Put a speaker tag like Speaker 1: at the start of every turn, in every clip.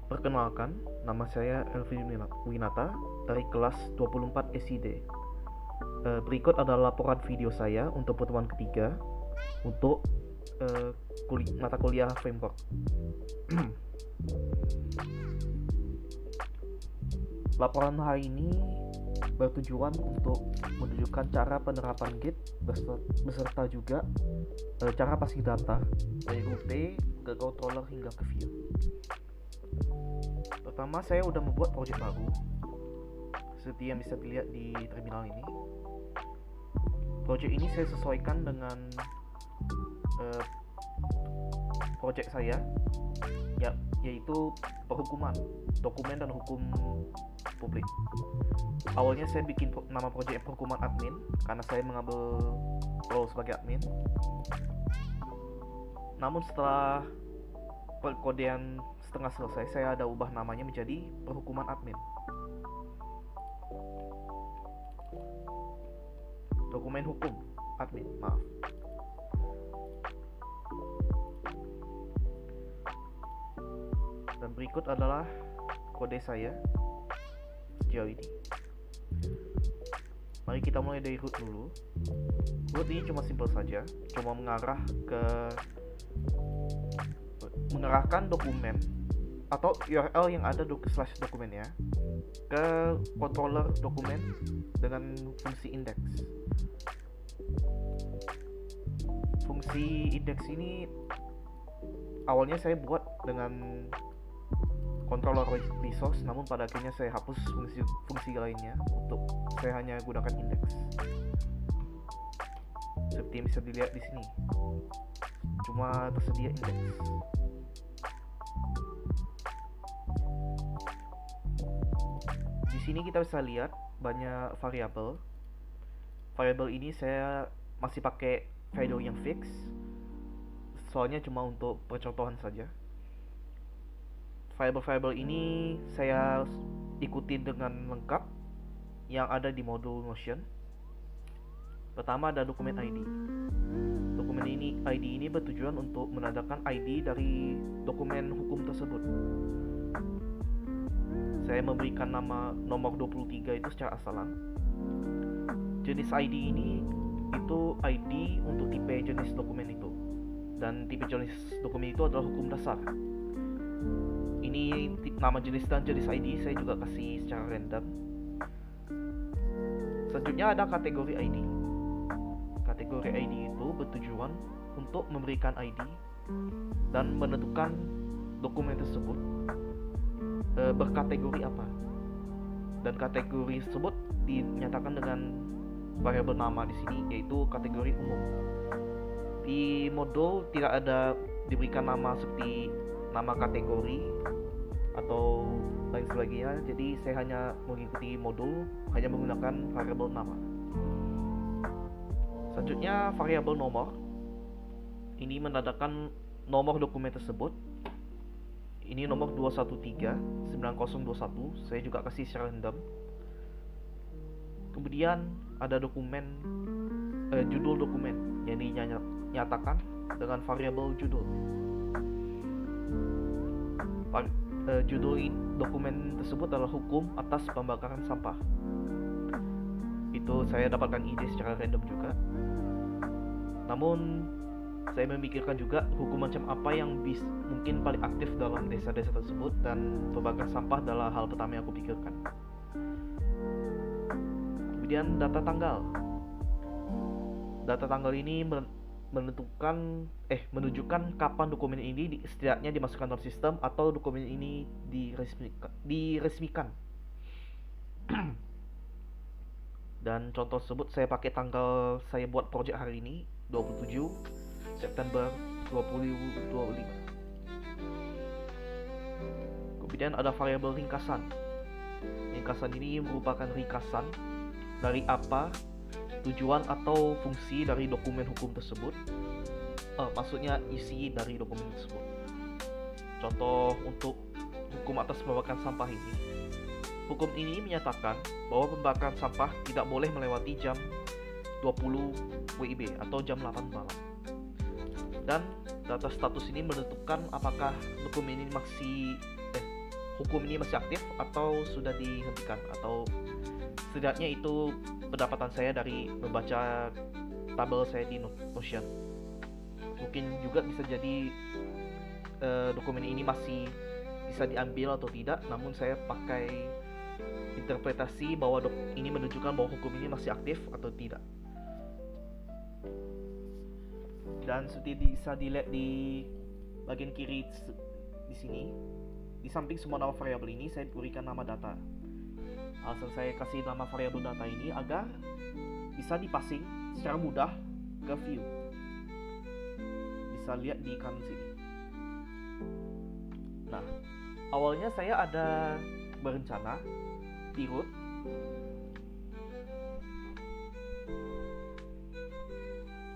Speaker 1: Perkenalkan, nama saya Elvi Winata dari kelas 24 SID. Berikut adalah laporan video saya untuk pertemuan ketiga untuk mata kuliah framework. Laporan hari ini bertujuan untuk menunjukkan cara penerapan Git beserta juga cara passing data dari root ke controller hingga ke view. Pertama, saya udah membuat project baru seperti yang bisa dilihat di terminal ini. Project ini saya sesuaikan dengan project saya, yaitu perhukuman, dokumen dan hukum publik. Awalnya saya bikin nama project perhukuman admin karena saya mengambil role sebagai admin. Namun setelah perkodean setengah selesai, saya ada ubah namanya menjadi perhukuman admin. Dokumen hukum admin, maaf. Dan berikut adalah kode saya sejauh ini. Mari kita mulai dari root dulu. Root ini cuma simple saja, cuma mengarahkan dokumen atau URL yang ada slash dokumennya ke controller dokumen dengan fungsi index. Fungsi index ini awalnya saya buat dengan controller resource, namun pada akhirnya saya hapus fungsi lainnya untuk saya hanya gunakan index. Seperti yang bisa dilihat di sini, cuma tersedia index. Di sini kita bisa lihat banyak variabel. Variabel ini saya masih pakai value yang fix, soalnya cuma untuk percontohan saja. Variabel-variabel ini saya ikuti dengan lengkap yang ada di modul Notion. Pertama ada dokumen ID. Dokumen ID ini bertujuan untuk menandakan ID dari dokumen hukum tersebut. Saya memberikan nama nomor 23 itu secara asalan. Jenis ID ini itu ID untuk tipe jenis dokumen itu, dan tipe jenis dokumen itu adalah hukum dasar. Ini nama jenis dan jenis ID saya juga kasih secara random. Selanjutnya ada kategori ID. Kategori ID itu bertujuan untuk memberikan ID dan menentukan dokumen tersebut berkategori apa. Dan kategori tersebut dinyatakan dengan variabel nama di sini, yaitu kategori umum. Di modul tidak ada diberikan nama seperti nama kategori atau lain sebagainya, jadi saya hanya mengikuti modul, hanya menggunakan variabel nama. Selanjutnya variabel nomor. Ini menandakan nomor dokumen tersebut. Ini nomor 2139021, saya juga kasih secara random. Kemudian ada judul dokumen yang dinyatakan dengan variabel judul. Judul dokumen tersebut adalah hukum atas pembakaran sampah. Itu saya dapatkan ide secara random juga. Namun saya memikirkan juga hukum macam apa yang mungkin paling aktif dalam desa-desa tersebut, dan pembakaran sampah adalah hal pertama yang aku pikirkan. Kemudian data tanggal. Data tanggal ini menunjukkan kapan dokumen ini setidaknya dimasukkan dalam sistem atau dokumen ini diresmikan. Dan contoh tersebut saya pakai tanggal saya buat project hari ini, 27 September 2025. Kemudian ada variabel ringkasan. Ringkasan ini merupakan ringkasan dari apa tujuan atau fungsi dari dokumen hukum tersebut. Maksudnya isi dari dokumen tersebut. Contoh untuk hukum atas pembakaran sampah ini. Hukum ini menyatakan bahwa pembakaran sampah tidak boleh melewati jam 20 WIB atau jam 8 malam. Dan data status ini menentukan apakah dokumen ini hukum ini masih aktif atau sudah dihentikan, atau setidaknya itu pendapatan saya dari membaca tabel saya di Notion. Mungkin juga bisa jadi dokumen ini masih bisa diambil atau tidak, namun saya pakai interpretasi bahwa ini menunjukkan bahwa hukum ini masih aktif atau tidak. Dan seperti bisa dilihat di bagian kiri di sini, di samping semua nama variabel ini saya berikan nama data. Alasan saya kasih nama variabel data ini agar bisa dipasing secara mudah ke view. Bisa lihat di kanan sini. Nah, awalnya saya ada berencana di root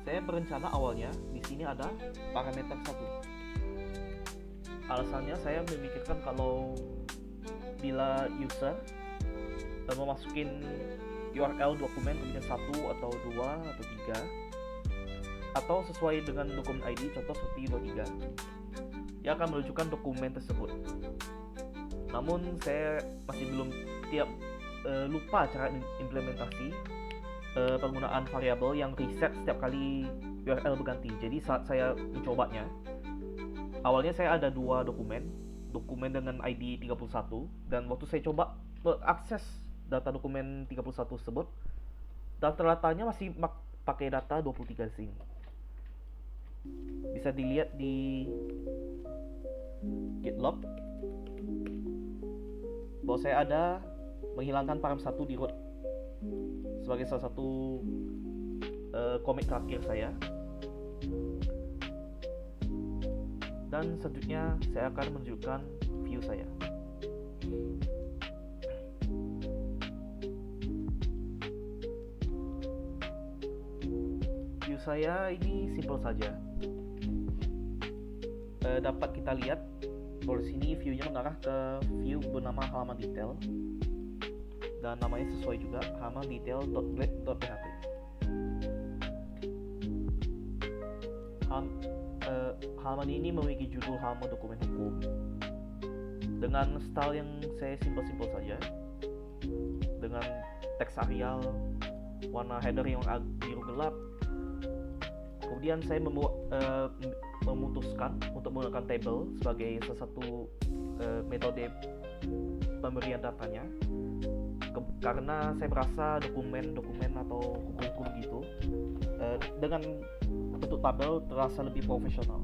Speaker 1: saya berencana awalnya di sini ada parameter 1. Alasannya saya memikirkan kalau bila user memasukin URL dokumen kemudian 1 atau 2 atau 3 atau sesuai dengan dokumen ID, contoh seperti 23, dia akan menunjukkan dokumen tersebut. Namun saya masih belum lupa cara implementasi penggunaan variabel yang reset setiap kali URL berganti. Jadi saat saya mencobanya, awalnya saya ada 2 dokumen dengan ID 31, dan waktu saya coba mengakses data dokumen 31 tersebut, data datanya masih pakai data 23 sini. Bisa dilihat di git log bahwa saya ada menghilangkan param 1 di root sebagai salah satu komit terakhir saya. Dan selanjutnya saya akan menunjukkan view saya. View saya ini simple saja. Dapat kita lihat bahwa sini view-nya mengarah ke view bernama halaman detail, dan namanya sesuai juga, halaman detail.blade.php. Halaman ini memiliki judul halaman dokumen hukum dengan style yang saya simpel-simpel saja, dengan teks Arial, warna header yang biru gelap. Kemudian saya memutuskan untuk menggunakan table sebagai salah satu metode pemberian datanya, karena saya merasa dokumen-dokumen atau hukum-hukum gitu dengan bentuk tabel terasa lebih profesional.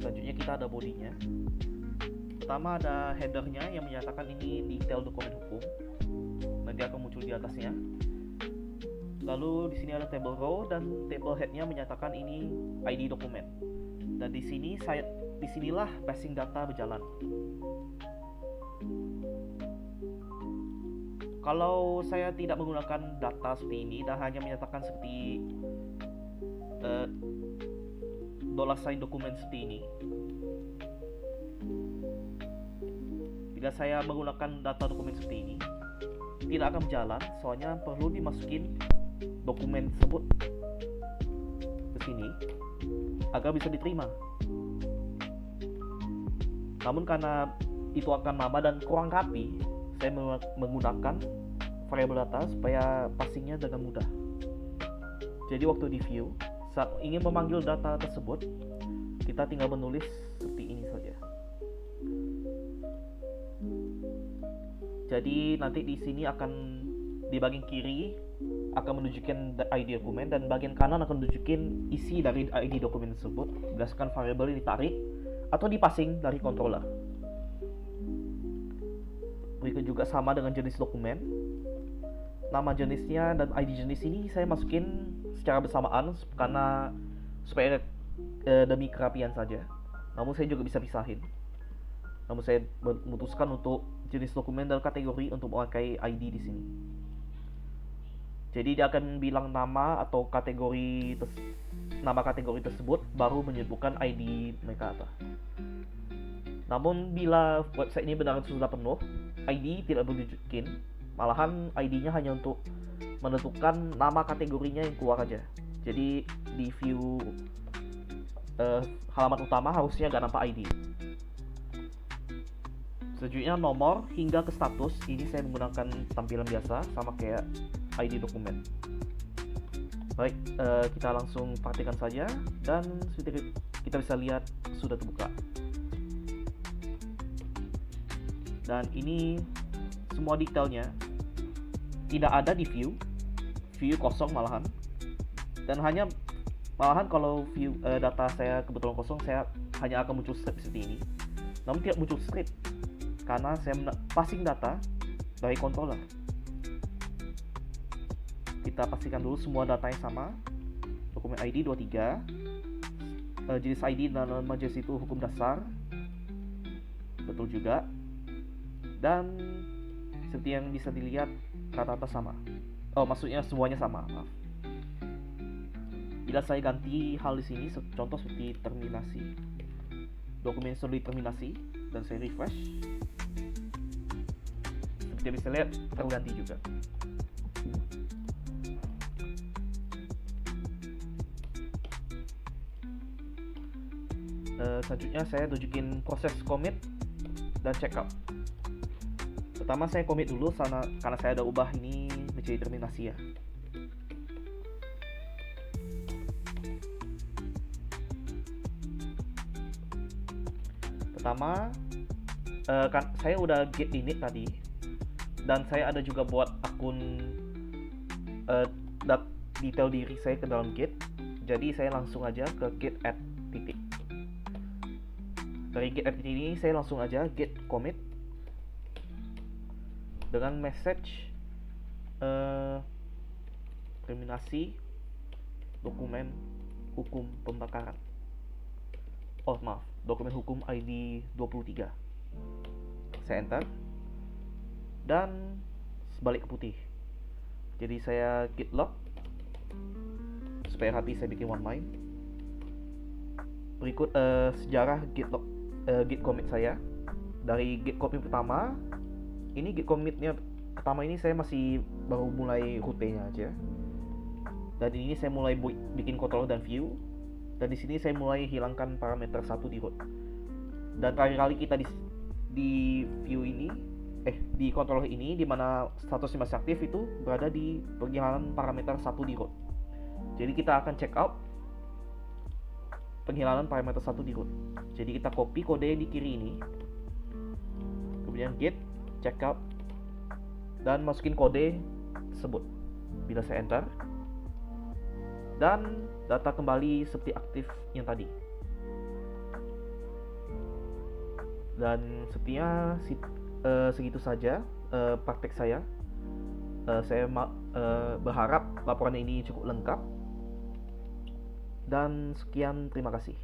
Speaker 1: Selanjutnya kita ada bodinya. Pertama ada headernya yang menyatakan ini detail dokumen hukum, nanti akan muncul di atasnya. Lalu di sini ada table row dan table headnya menyatakan ini ID dokumen. Dan disinilah passing data berjalan. Kalau saya tidak menggunakan data seperti ini dan hanya menyatakan seperti $sign dokumen seperti ini, bila saya menggunakan data dokumen seperti ini, tidak akan berjalan, soalnya perlu dimasukin dokumen tersebut ke sini agar bisa diterima. Namun karena itu akan lama dan kurang rapi, saya menggunakan variabel data supaya passingnya dengan mudah. Jadi waktu di view, saat ingin memanggil data tersebut, kita tinggal menulis seperti ini saja. Jadi nanti di sini akan di bagian kiri akan menunjukkan ID dokumen, dan bagian kanan akan menunjukkan isi dari ID dokumen tersebut berdasarkan variabel yang ditarik atau dipassing dari controller. Berikut juga sama dengan jenis dokumen. Nama jenisnya dan ID jenis ini saya masukin secara bersamaan karena supaya demi kerapian saja. Namun saya juga bisa pisahin. Namun saya memutuskan untuk jenis dokumen dan kategori untuk memakai ID di sini. Jadi dia akan bilang nama atau nama kategori tersebut, baru menyebutkan ID mereka apa. Namun bila website ini benar-benar sudah penuh, ID tidak perlu ditunjukin. Malahan ID-nya hanya untuk menentukan nama kategorinya yang keluar aja. Jadi di view halaman utama harusnya nggak nampak ID. Selanjutnya nomor hingga ke status, ini saya menggunakan tampilan biasa sama kayak ID dokumen. Baik, kita langsung praktikkan saja, dan kita bisa lihat sudah terbuka. Dan ini semua detailnya tidak ada di view kosong malahan. Dan malahan kalau view data saya kebetulan kosong, saya hanya akan muncul strip seperti ini. Namun tidak muncul strip karena saya passing data dari controller. Kita pastikan dulu semua datanya sama. Dokumen ID 23, jenis ID dan nama jenis itu hukum dasar, betul juga. Dan seperti yang bisa dilihat, rata-rata sama. Maksudnya semuanya sama, maaf. Bila saya ganti hal di sini, contoh seperti terminasi, dokumen sudah terminasi, dan saya refresh, seperti bisa lihat terganti juga. Selanjutnya saya tunjukin proses commit dan checkout. Pertama saya commit dulu karena saya ada ubah ini menjadi terminasi ya. Pertama kan saya udah get init tadi, dan saya ada juga buat akun detail diri saya ke dalam Git. Jadi saya langsung aja ke git add titik. Dari git add titik ini saya langsung aja git commit dengan message terminasi dokumen hukum pembakaran. Dokumen hukum ID 23. Saya enter dan sebalik ke putih. Jadi saya git log supaya hati saya bikin one line. Berikut sejarah git commit saya. Dari git commit pertama, ini git commitnya pertama ini saya masih baru mulai rutenya aja. Dan ini saya mulai bikin controller dan view. Dan di sini saya mulai hilangkan parameter 1 di root. Dan terakhir kali kita di view ini, di controller ini, di mana statusnya masih aktif, itu berada di penghilangan parameter 1 di root. Jadi kita akan check out penghilangan parameter 1 di root. Jadi kita copy kode di kiri ini, kemudian git checkout, dan masukin kode tersebut. Bila saya enter, dan data kembali seperti aktif yang tadi. Dan sepertinya segitu saja praktek saya. Saya berharap laporan ini cukup lengkap. Dan sekian, terima kasih.